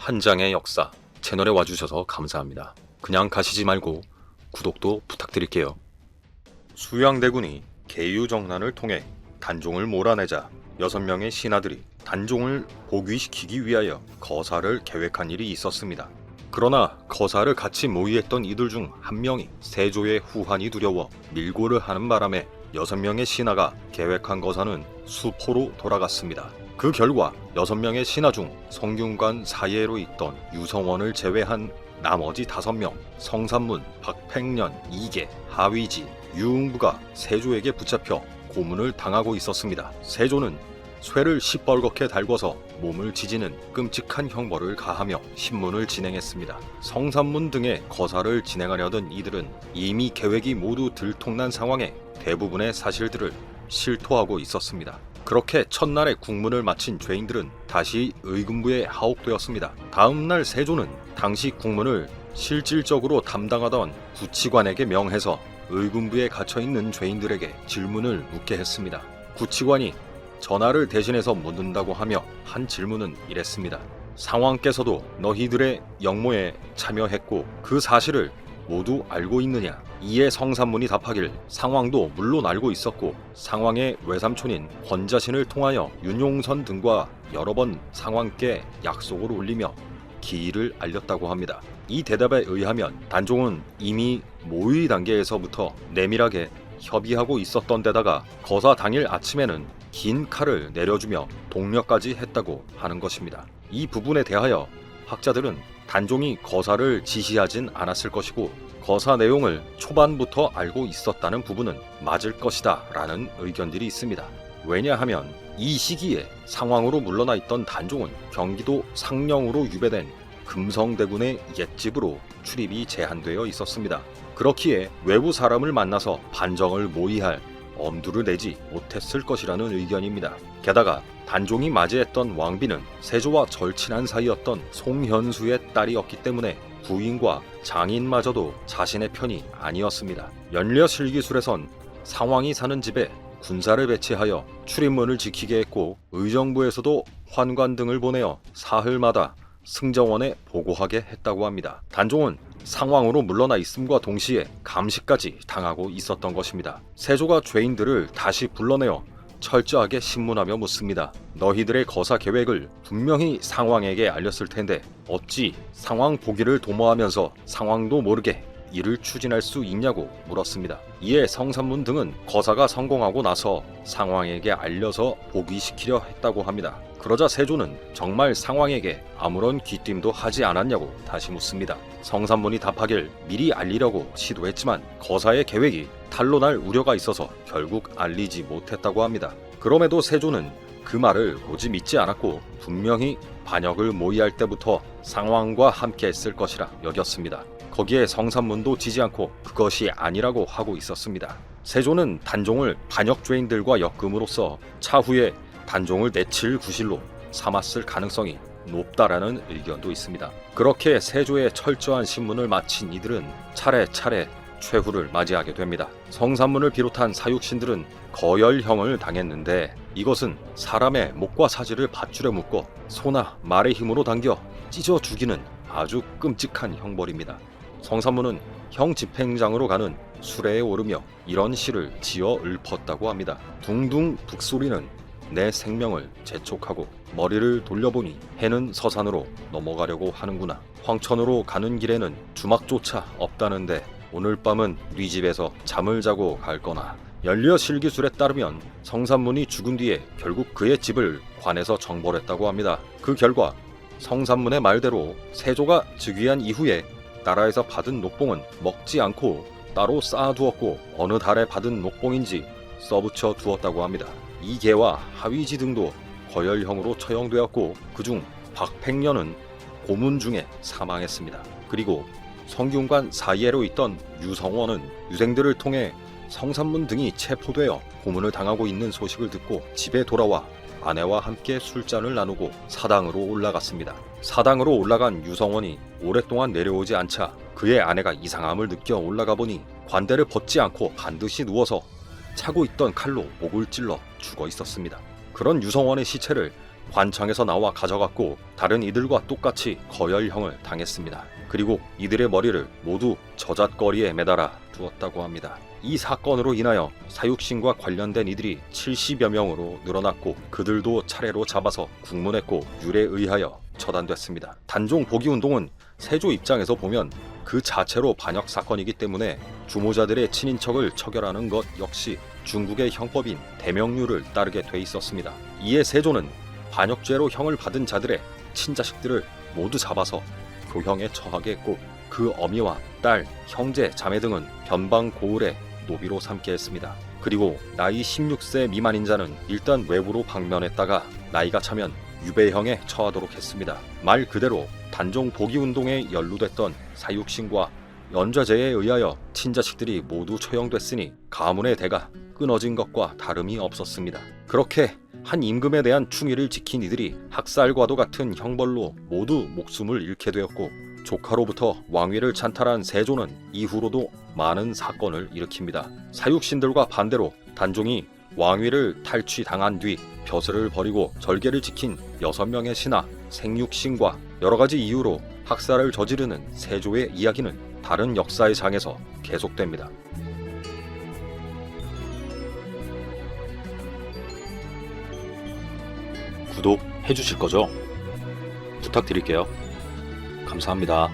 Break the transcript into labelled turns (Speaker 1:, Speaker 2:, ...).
Speaker 1: 한 장의 역사 채널에 와주셔서 감사합니다. 그냥 가시지 말고 구독도 부탁드릴게요. 수양대군이 계유정난을 통해 단종을 몰아내자 6명의 신하들이 단종을 복위시키기 위하여 거사를 계획한 일이 있었습니다. 그러나 거사를 같이 모의했던 이들 중 한 명이 세조의 후환이 두려워 밀고를 하는 바람에 6명의 신하가 계획한 거사는 수포로 돌아갔습니다. 그 결과 6명의 신하 중 성균관 사이에로 있던 유성원을 제외한 나머지 5명 성삼문, 박팽년, 이계, 하위지, 유응부가 세조에게 붙잡혀 고문을 당하고 있었습니다. 세조는 쇠를 시뻘겋게 달궈서 몸을 지지는 끔찍한 형벌을 가하며 신문을 진행했습니다. 성삼문 등의 거사를 진행하려던 이들은 이미 계획이 모두 들통난 상황에 대부분의 사실들을 실토하고 있었습니다. 그렇게 첫날의 국문을 마친 죄인들은 다시 의금부에 하옥되었습니다. 다음날 세조는 당시 국문을 실질적으로 담당하던 구치관에게 명해서 의금부에 갇혀있는 죄인들에게 질문을 묻게 했습니다. 구치관이 전하를 대신해서 묻는다고 하며 한 질문은 이랬습니다. 상왕께서도 너희들의 영모에 참여했고 그 사실을 모두 알고 있느냐? 이에 성삼문이 답하길 상왕도 물론 알고 있었고 상왕의 외삼촌인 권자신을 통하여 윤용선 등과 여러 번 상왕께 약속을 올리며 기일을 알렸다고 합니다. 이 대답에 의하면 단종은 이미 모의 단계에서부터 내밀하게 협의하고 있었던 데다가 거사 당일 아침에는 긴 칼을 내려주며 독려까지 했다고 하는 것입니다. 이 부분에 대하여 학자들은 단종이 거사를 지시하진 않았을 것이고 거사 내용을 초반부터 알고 있었다는 부분은 맞을 것이다 라는 의견들이 있습니다. 왜냐하면 이 시기에 상왕으로 물러나 있던 단종은 경기도 상령으로 유배된 금성대군의 옛집으로 출입이 제한되어 있었습니다. 그렇기에 외부 사람을 만나서 반정을 모의할 엄두를 내지 못했을 것이라는 의견입니다. 게다가 단종이 맞이했던 왕비는 세조와 절친한 사이였던 송현수의 딸이었기 때문에 부인과 장인마저도 자신의 편이 아니었습니다. 연려실기술에선 상왕이 사는 집에 군사를 배치하여 출입문을 지키게 했고 의정부에서도 환관 등을 보내어 사흘마다 승정원에 보고하게 했다고 합니다. 단종은 상왕으로 물러나 있음과 동시에 감시까지 당하고 있었던 것입니다. 세조가 죄인들을 다시 불러내어 철저하게 신문하며 묻습니다. 너희들의 거사 계획을 분명히 상왕에게 알렸을 텐데 어찌 상왕 보기를 도모하면서 상왕도 모르게 이를 추진할 수 있냐고 물었습니다. 이에 성삼문 등은 거사가 성공하고 나서 상왕에게 알려서 복위시키려 했다고 합니다. 그러자 세조는 정말 상왕에게 아무런 귀띔도 하지 않았냐고 다시 묻습니다. 성삼문이 답하길 미리 알리려고 시도했지만 거사의 계획이 탄로날 우려가 있어서 결국 알리지 못했다고 합니다. 그럼에도 세조는 그 말을 오직 믿지 않았고 분명히 반역을 모의할 때부터 상왕과 함께 했을 것이라 여겼습니다. 거기에 성삼문도 지지 않고 그것이 아니라고 하고 있었습니다. 세조는 단종을 반역죄인들과 엮음으로써 차후에 단종을 내칠 구실로 삼았을 가능성이 높다라는 의견도 있습니다. 그렇게 세조의 철저한 신문을 마친 이들은 차례차례 최후를 맞이하게 됩니다. 성삼문을 비롯한 사육신들은 거열형을 당했는데 이것은 사람의 목과 사지를 밧줄에 묶어 소나 말의 힘으로 당겨 찢어 죽이는 아주 끔찍한 형벌입니다. 성삼문은 형 집행장으로 가는 수레에 오르며 이런 시를 지어 읊었다고 합니다. 둥둥 북소리는 내 생명을 재촉하고 머리를 돌려보니 해는 서산으로 넘어가려고 하는구나. 황천으로 가는 길에는 주막조차 없다는데 오늘 밤은 우리 집에서 잠을 자고 갈 거나. 연려실기술에 따르면 성삼문이 죽은 뒤에 결국 그의 집을 관에서 정벌했다고 합니다. 그 결과 성삼문의 말대로 세조가 즉위한 이후에 나라에서 받은 녹봉은 먹지 않고 따로 쌓아두었고 어느 달에 받은 녹봉인지 써붙여 두었다고 합니다. 이계와 하위지 등도 거열형으로 처형되었고 그중 박팽년은 고문 중에 사망했습니다. 그리고 성균관 사이에로 있던 유성원은 유생들을 통해 성삼문 등이 체포되어 고문을 당하고 있는 소식을 듣고 집에 돌아와 아내와 함께 술잔을 나누고 사당으로 올라갔습니다. 사당으로 올라간 유성원이 오랫동안 내려오지 않자 그의 아내가 이상함을 느껴 올라가 보니 관대를 벗지 않고 반드시 누워서 차고 있던 칼로 목을 찔러 죽어 있었습니다. 그런 유성원의 시체를 관청에서 나와 가져갔고 다른 이들과 똑같이 거열형을 당했습니다. 그리고 이들의 머리를 모두 저잣거리에 매달아 두었다고 합니다. 이 사건으로 인하여 사육신과 관련된 이들이 70여 명으로 늘어났고 그들도 차례로 잡아서 국문했고 율에 의하여 처단됐습니다. 단종 복위운동은 세조 입장에서 보면 그 자체로 반역 사건이기 때문에 주모자들의 친인척을 처결하는 것 역시 중국의 형법인 대명률을 따르게 돼 있었습니다. 이에 세조는 반역죄로 형을 받은 자들의 친자식들을 모두 잡아서 교형에 처하게 했고 그 어미와 딸, 형제, 자매 등은 변방 고을에 노비로 삼게 했습니다. 그리고 나이 16세 미만인 자는 일단 외부로 방면했다가 나이가 차면 유배형에 처하도록 했습니다. 말 그대로 단종 복위운동에 연루됐던 사육신과 연좌제에 의하여 친자식들이 모두 처형됐으니 가문의 대가 끊어진 것과 다름이 없었습니다. 그렇게 한 임금에 대한 충의를 지킨 이들이 학살과도 같은 형벌로 모두 목숨을 잃게 되었고 조카로부터 왕위를 찬탈한 세조는 이후로도 많은 사건을 일으킵니다. 사육신들과 반대로 단종이 왕위를 탈취당한 뒤 벼슬을 버리고 절개를 지킨 6명의 신하, 생육신과 여러가지 이유로 학살을 저지르는 세조의 이야기는 다른 역사의 장에서 계속됩니다. 구독해 주실 거죠? 부탁드릴게요. 감사합니다.